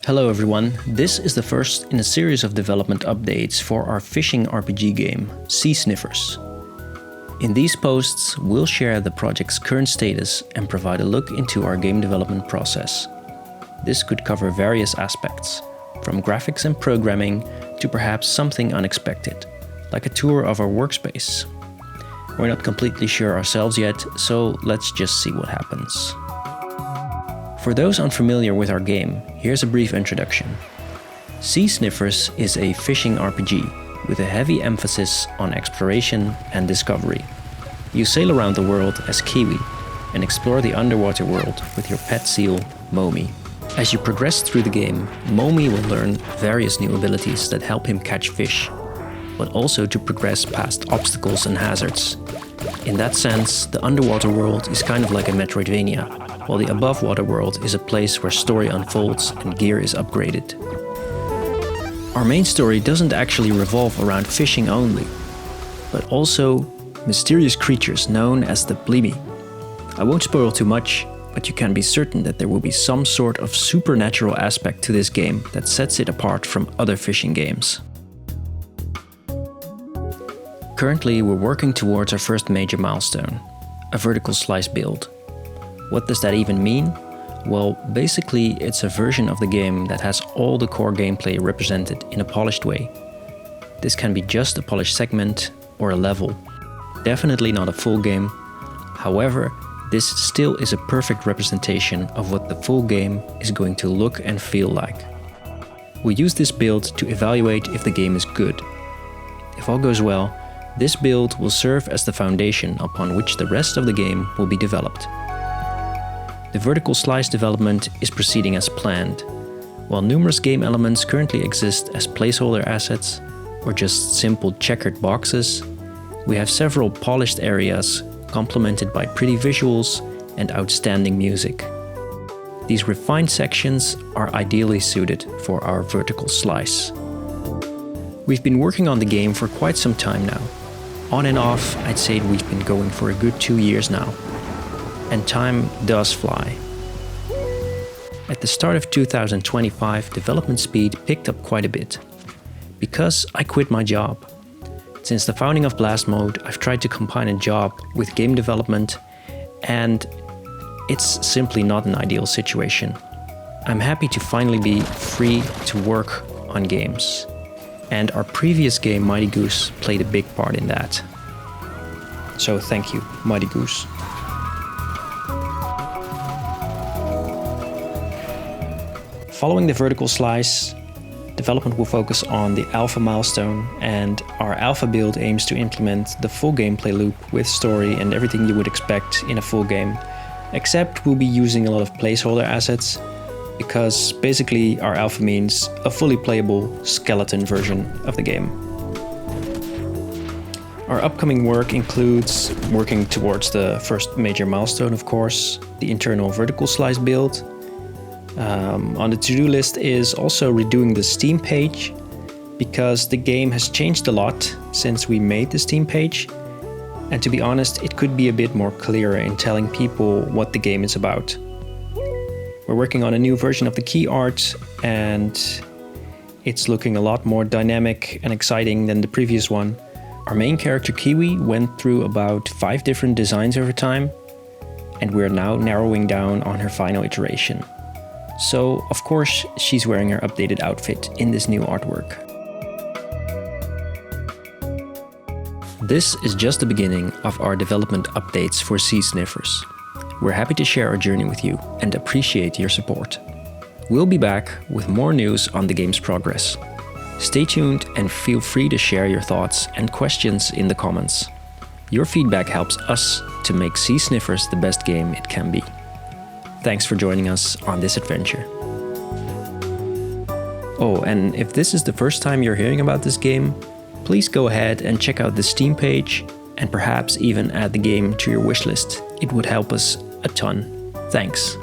Hello everyone, this is the first in a series of development updates for our fishing RPG game, Sea Sniffers. In these posts, we'll share the project's current status and provide a look into our game development process. This could cover various aspects, from graphics and programming to perhaps something unexpected, like a tour of our workspace. We're not completely sure ourselves yet, so let's just see what happens. For those unfamiliar with our game, here's a brief introduction. Sea Sniffers is a fishing RPG with a heavy emphasis on exploration and discovery. You sail around the world as Kiwi and explore the underwater world with your pet seal, Momi. As you progress through the game, Momi will learn various new abilities that help him catch fish, but also to progress past obstacles and hazards. In that sense, the underwater world is kind of like a Metroidvania, while the above water world is a place where story unfolds and gear is upgraded. Our main story doesn't actually revolve around fishing only, but also mysterious creatures known as the Blimi. I won't spoil too much, but you can be certain that there will be some sort of supernatural aspect to this game that sets it apart from other fishing games. Currently, we're working towards our first major milestone, a vertical slice build. What does that even mean? Well, basically it's a version of the game that has all the core gameplay represented in a polished way. This can be just a polished segment or a level. Definitely not a full game. However, this still is a perfect representation of what the full game is going to look and feel like. We use this build to evaluate if the game is good. If all goes well, this build will serve as the foundation upon which the rest of the game will be developed. The vertical slice development is proceeding as planned. While numerous game elements currently exist as placeholder assets or just simple checkered boxes, we have several polished areas complemented by pretty visuals and outstanding music. These refined sections are ideally suited for our vertical slice. We've been working on the game for quite some time now. On and off, I'd say we've been going for a good 2 years now. And time does fly. At the start of 2025, development speed picked up quite a bit. Because I quit my job. Since the founding of Blast Mode, I've tried to combine a job with game development, and it's simply not an ideal situation. I'm happy to finally be free to work on games. And our previous game, Mighty Goose, played a big part in that. So thank you, Mighty Goose. Following the vertical slice, development will focus on the alpha milestone, and our alpha build aims to implement the full gameplay loop with story and everything you would expect in a full game, except we'll be using a lot of placeholder assets, because basically our alpha means a fully playable skeleton version of the game. Our upcoming work includes working towards the first major milestone, of course, the internal vertical slice build. On the to-do list is also redoing the Steam page, because the game has changed a lot since we made the Steam page, and to be honest, it could be a bit more clearer in telling people what the game is about. We're working on a new version of the key art, and it's looking a lot more dynamic and exciting than the previous one. Our main character Kiwi went through about 5 different designs over time, and we're now narrowing down on her final iteration. So, of course, she's wearing her updated outfit in this new artwork. This is just the beginning of our development updates for Sea Sniffers. We're happy to share our journey with you and appreciate your support. We'll be back with more news on the game's progress. Stay tuned and feel free to share your thoughts and questions in the comments. Your feedback helps us to make Sea Sniffers the best game it can be. Thanks for joining us on this adventure. Oh, and if this is the first time you're hearing about this game, please go ahead and check out the Steam page and perhaps even add the game to your wishlist. It would help us a ton. Thanks.